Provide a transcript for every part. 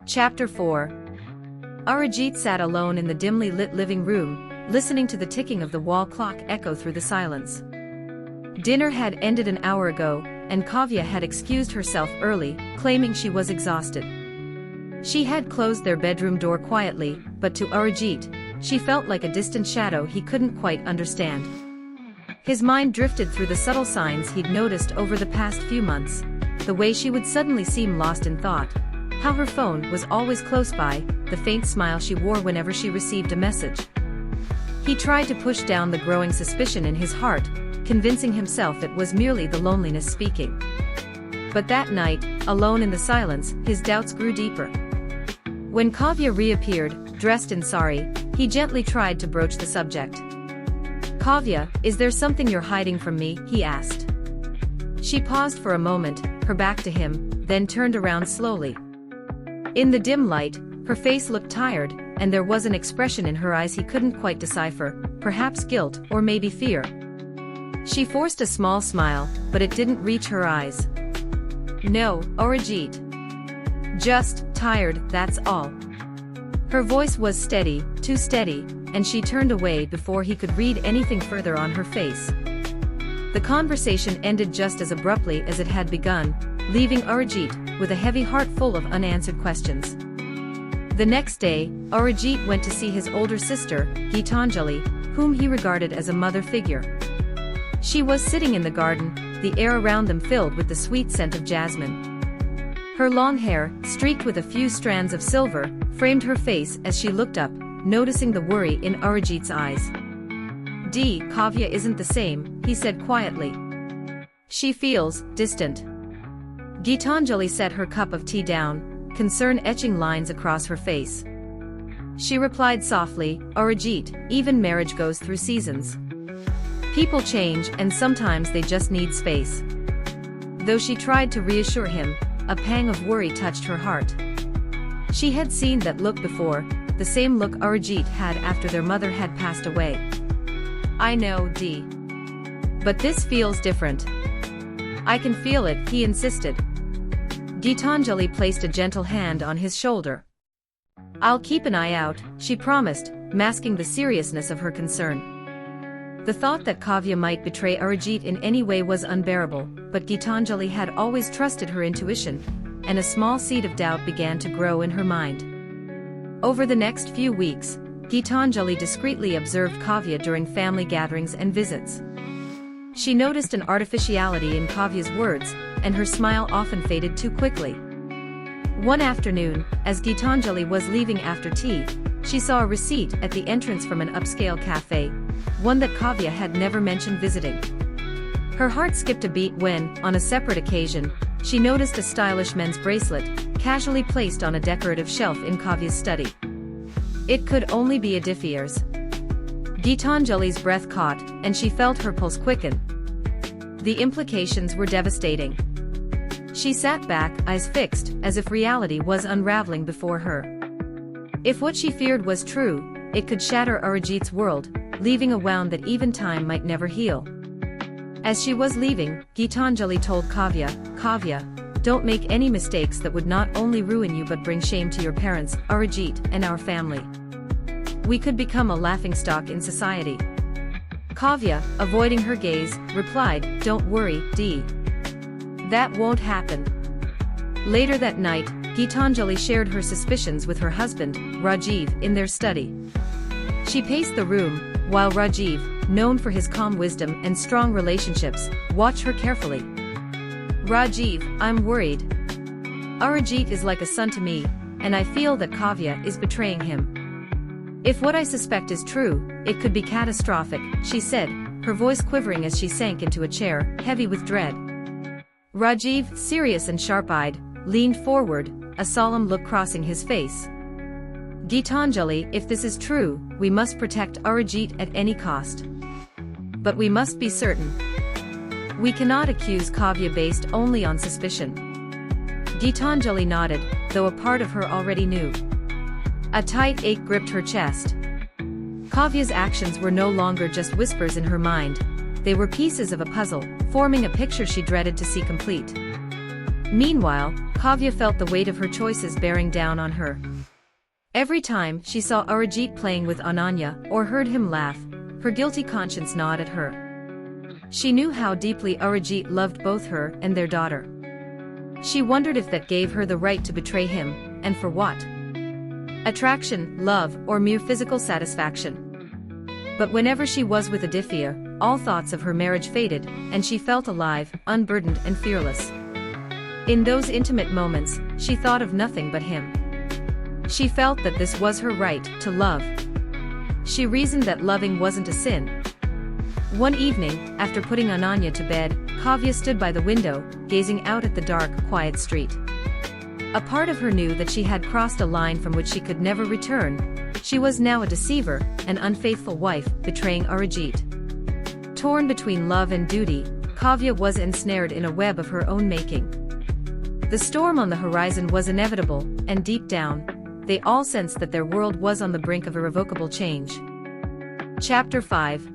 Chapter 4. Arijit sat alone in the dimly lit living room, listening to the ticking of the wall clock echo through the silence. Dinner had ended an hour ago, and Kavya had excused herself early, claiming she was exhausted. She had closed their bedroom door quietly, but to Arijit, she felt like a distant shadow he couldn't quite understand. His mind drifted through the subtle signs he'd noticed over the past few months, the way she would suddenly seem lost in thought, how her phone was always close by, the faint smile she wore whenever she received a message. He tried to push down the growing suspicion in his heart, convincing himself it was merely the loneliness speaking. But that night, alone in the silence, his doubts grew deeper. When Kavya reappeared, dressed in sari, he gently tried to broach the subject. "Kavya, is there something you're hiding from me?" he asked. She paused for a moment, her back to him, then turned around slowly. In the dim light, her face looked tired, and there was an expression in her eyes he couldn't quite decipher, perhaps guilt or maybe fear. She forced a small smile, but it didn't reach her eyes. "No, Arijit. Just tired, that's all." Her voice was steady, too steady, and she turned away before he could read anything further on her face. The conversation ended just as abruptly as it had begun, leaving Arijit with a heavy heart full of unanswered questions. The next day, Arijit went to see his older sister, Gitanjali, whom he regarded as a mother figure. She was sitting in the garden, the air around them filled with the sweet scent of jasmine. Her long hair, streaked with a few strands of silver, framed her face as she looked up, noticing the worry in Arijit's eyes. Kavya isn't the same," he said quietly. "She feels distant." Gitanjali set her cup of tea down, concern etching lines across her face. She replied softly, "Arijit, even marriage goes through seasons. People change and sometimes they just need space." Though she tried to reassure him, a pang of worry touched her heart. She had seen that look before, the same look Arijit had after their mother had passed away. "I know, but this feels different." "I can feel it," he insisted. Gitanjali placed a gentle hand on his shoulder. "I'll keep an eye out," she promised, masking the seriousness of her concern. The thought that Kavya might betray Arijit in any way was unbearable, but Gitanjali had always trusted her intuition, and a small seed of doubt began to grow in her mind. Over the next few weeks, Gitanjali discreetly observed Kavya during family gatherings and visits. She noticed an artificiality in Kavya's words, and her smile often faded too quickly. One afternoon, as Gitanjali was leaving after tea, she saw a receipt at the entrance from an upscale cafe, one that Kavya had never mentioned visiting. Her heart skipped a beat when, on a separate occasion, she noticed a stylish men's bracelet, casually placed on a decorative shelf in Kavya's study. It could only be a Diffier's. Gitanjali's breath caught, and she felt her pulse quicken. The implications were devastating. She sat back, eyes fixed, as if reality was unraveling before her. If what she feared was true, it could shatter Arijit's world, leaving a wound that even time might never heal. As she was leaving, Gitanjali told Kavya, "Kavya, don't make any mistakes that would not only ruin you but bring shame to your parents, Arijit, and our family. We could become a laughingstock in society." Kavya, avoiding her gaze, replied, "Don't worry, That won't happen." Later that night, Gitanjali shared her suspicions with her husband, Rajiv, in their study. She paced the room, while Rajiv, known for his calm wisdom and strong relationships, watched her carefully. "Rajiv, I'm worried. Arijit is like a son to me, and I feel that Kavya is betraying him. If what I suspect is true, it could be catastrophic," she said, her voice quivering as she sank into a chair, heavy with dread. Rajiv, serious and sharp-eyed, leaned forward, a solemn look crossing his face. "Gitanjali, if this is true, we must protect Arijit at any cost. But we must be certain. We cannot accuse Kavya based only on suspicion." Gitanjali nodded, though a part of her already knew. A tight ache gripped her chest. Kavya's actions were no longer just whispers in her mind, they were pieces of a puzzle, forming a picture she dreaded to see complete. Meanwhile, Kavya felt the weight of her choices bearing down on her. Every time she saw Arijit playing with Ananya or heard him laugh, her guilty conscience gnawed at her. She knew how deeply Arijit loved both her and their daughter. She wondered if that gave her the right to betray him, and for what? Attraction, love, or mere physical satisfaction. But whenever she was with Aditya, all thoughts of her marriage faded, and she felt alive, unburdened and fearless. In those intimate moments, she thought of nothing but him. She felt that this was her right, to love. She reasoned that loving wasn't a sin. One evening, after putting Ananya to bed, Kavya stood by the window, gazing out at the dark, quiet street. A part of her knew that she had crossed a line from which she could never return. She was now a deceiver, an unfaithful wife, betraying Arijit. Torn between love and duty, Kavya was ensnared in a web of her own making. The storm on the horizon was inevitable, and deep down, they all sensed that their world was on the brink of irrevocable change. Chapter 5.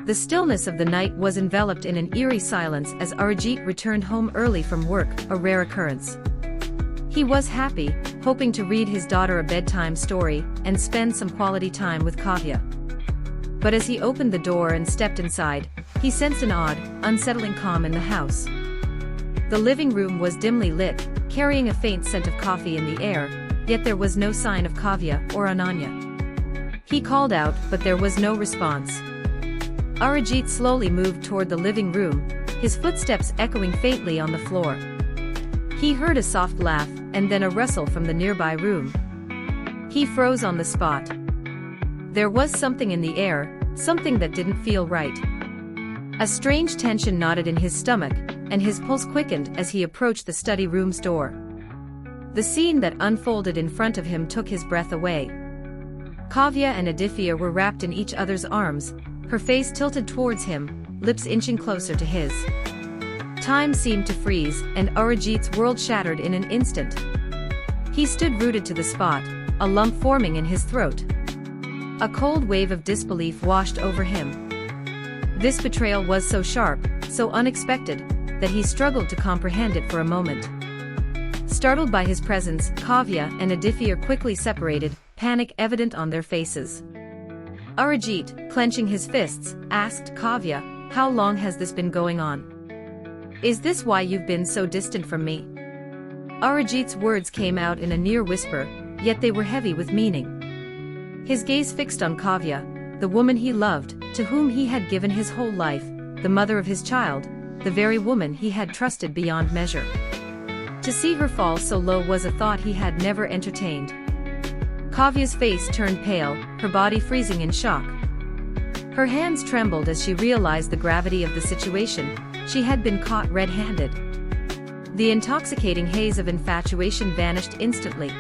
The stillness of the night was enveloped in an eerie silence as Arijit returned home early from work, a rare occurrence. He was happy, hoping to read his daughter a bedtime story and spend some quality time with Kavya. But as he opened the door and stepped inside, he sensed an odd, unsettling calm in the house. The living room was dimly lit, carrying a faint scent of coffee in the air, yet there was no sign of Kavya or Ananya. He called out, but there was no response. Arijit slowly moved toward the living room, his footsteps echoing faintly on the floor. He heard a soft laugh, and then a rustle from the nearby room. He froze on the spot. There was something in the air, something that didn't feel right. A strange tension knotted in his stomach, and his pulse quickened as he approached the study room's door. The scene that unfolded in front of him took his breath away. Kavya and Aditya were wrapped in each other's arms, her face tilted towards him, lips inching closer to his. Time seemed to freeze, and Arijit's world shattered in an instant. He stood rooted to the spot, a lump forming in his throat. A cold wave of disbelief washed over him. This betrayal was so sharp, so unexpected, that he struggled to comprehend it for a moment. Startled by his presence, Kavya and Aditya quickly separated, panic evident on their faces. Arijit, clenching his fists, asked Kavya, "How long has this been going on? Is this why you've been so distant from me?" Arijit's words came out in a near whisper, yet they were heavy with meaning. His gaze fixed on Kavya, the woman he loved, to whom he had given his whole life, the mother of his child, the very woman he had trusted beyond measure. To see her fall so low was a thought he had never entertained. Kavya's face turned pale, her body freezing in shock. Her hands trembled as she realized the gravity of the situation. She had been caught red-handed. The intoxicating haze of infatuation vanished instantly.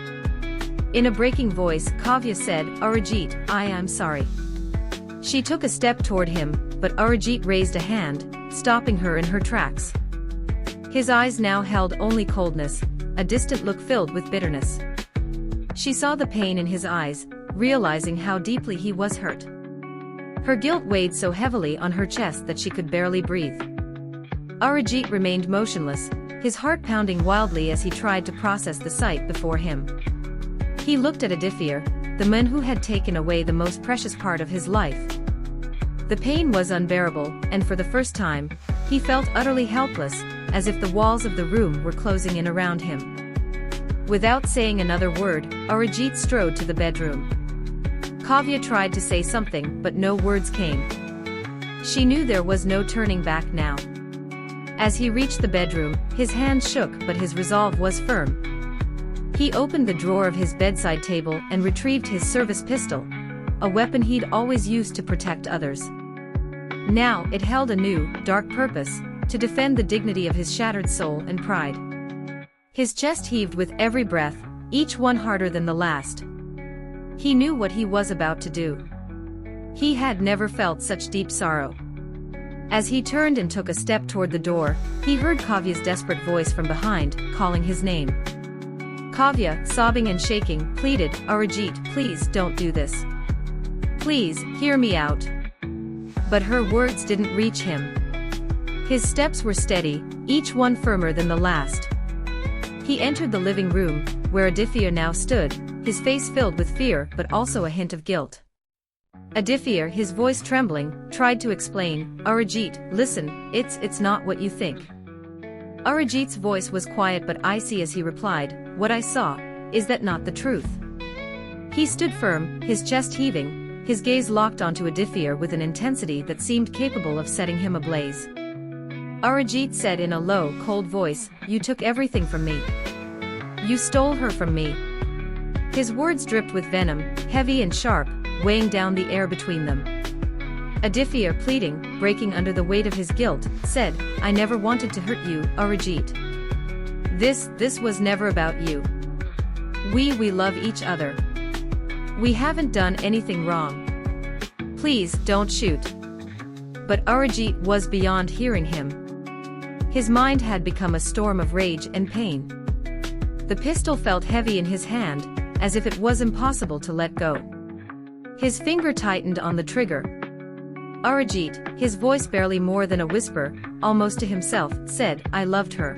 In a breaking voice, Kavya said, "Arijit, I am sorry." She took a step toward him, but Arijit raised a hand, stopping her in her tracks. His eyes now held only coldness, a distant look filled with bitterness. She saw the pain in his eyes, realizing how deeply he was hurt. Her guilt weighed so heavily on her chest that she could barely breathe. Arijit remained motionless, his heart pounding wildly as he tried to process the sight before him. He looked at Aditya, the man who had taken away the most precious part of his life. The pain was unbearable, and for the first time, he felt utterly helpless, as if the walls of the room were closing in around him. Without saying another word, Arijit strode to the bedroom. Kavya tried to say something, but no words came. She knew there was no turning back now. As he reached the bedroom, his hands shook, but his resolve was firm. He opened the drawer of his bedside table and retrieved his service pistol, a weapon he'd always used to protect others. Now it held a new, dark purpose, to defend the dignity of his shattered soul and pride. His chest heaved with every breath, each one harder than the last. He knew what he was about to do. He had never felt such deep sorrow. As he turned and took a step toward the door, he heard Kavya's desperate voice from behind, calling his name. Kavya, sobbing and shaking, pleaded, "Arijit, please don't do this. Please, hear me out." But her words didn't reach him. His steps were steady, each one firmer than the last. He entered the living room, where Aditya now stood, his face filled with fear but also a hint of guilt. Aditya, his voice trembling, tried to explain, Arijit, listen, it's not what you think. Arijit's voice was quiet but icy as he replied, what I saw, is that not the truth? He stood firm, his chest heaving, his gaze locked onto Aditya with an intensity that seemed capable of setting him ablaze. Arijit said in a low, cold voice, you took everything from me. You stole her from me. His words dripped with venom, heavy and sharp, weighing down the air between them. Aditya, pleading, breaking under the weight of his guilt, said, I never wanted to hurt you, Arijit. This was never about you. We love each other. We haven't done anything wrong. Please, don't shoot. But Arijit was beyond hearing him. His mind had become a storm of rage and pain. The pistol felt heavy in his hand, as if it was impossible to let go. His finger tightened on the trigger. Arijit, his voice barely more than a whisper, almost to himself, said, I loved her.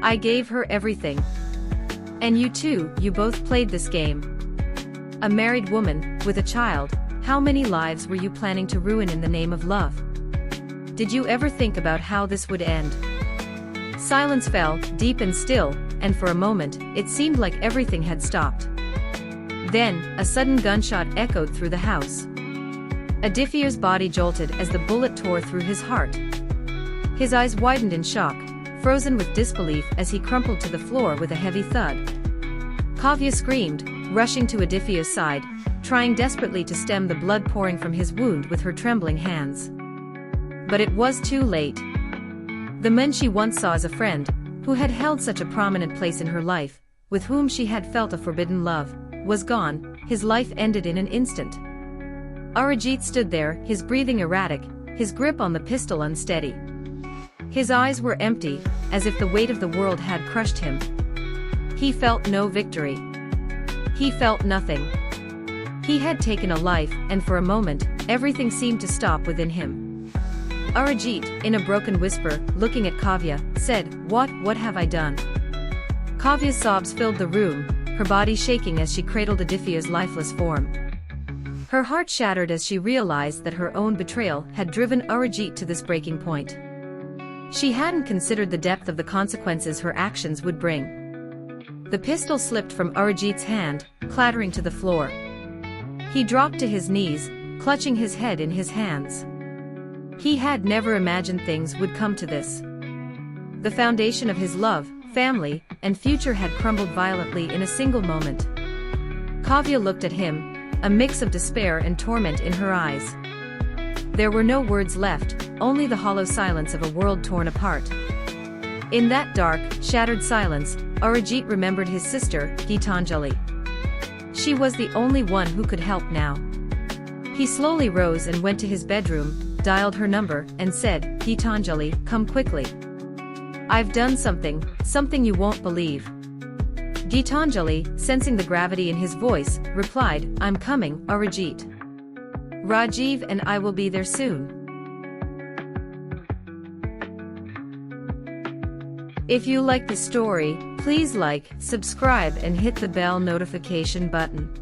I gave her everything. And you too, you both played this game. A married woman, with a child, how many lives were you planning to ruin in the name of love? Did you ever think about how this would end? Silence fell, deep and still, and for a moment, it seemed like everything had stopped. Then, a sudden gunshot echoed through the house. Aditya's body jolted as the bullet tore through his heart. His eyes widened in shock, frozen with disbelief as he crumpled to the floor with a heavy thud. Kavya screamed, rushing to Aditya's side, trying desperately to stem the blood pouring from his wound with her trembling hands. But it was too late. The man she once saw as a friend, who had held such a prominent place in her life, with whom she had felt a forbidden love, was gone, his life ended in an instant. Arijit stood there, his breathing erratic, his grip on the pistol unsteady. His eyes were empty, as if the weight of the world had crushed him. He felt no victory. He felt nothing. He had taken a life, and for a moment, everything seemed to stop within him. Arijit, in a broken whisper, looking at Kavya, said, What have I done? Kavya's sobs filled the room, her body shaking as she cradled Aditya's lifeless form. Her heart shattered as she realized that her own betrayal had driven Arijit to this breaking point. She hadn't considered the depth of the consequences her actions would bring. The pistol slipped from Arijit's hand, clattering to the floor. He dropped to his knees, clutching his head in his hands. He had never imagined things would come to this. The foundation of his love, family, and future had crumbled violently in a single moment. Kavya looked at him, a mix of despair and torment in her eyes. There were no words left, only the hollow silence of a world torn apart. In that dark, shattered silence, Arijit remembered his sister, Gitanjali. She was the only one who could help now. He slowly rose and went to his bedroom, dialed her number, and said, Gitanjali, come quickly. I've done something you won't believe. Gitanjali, sensing the gravity in his voice, replied, I'm coming, Arijit. Rajiv and I will be there soon. If you like the story, please like, subscribe and hit the bell notification button.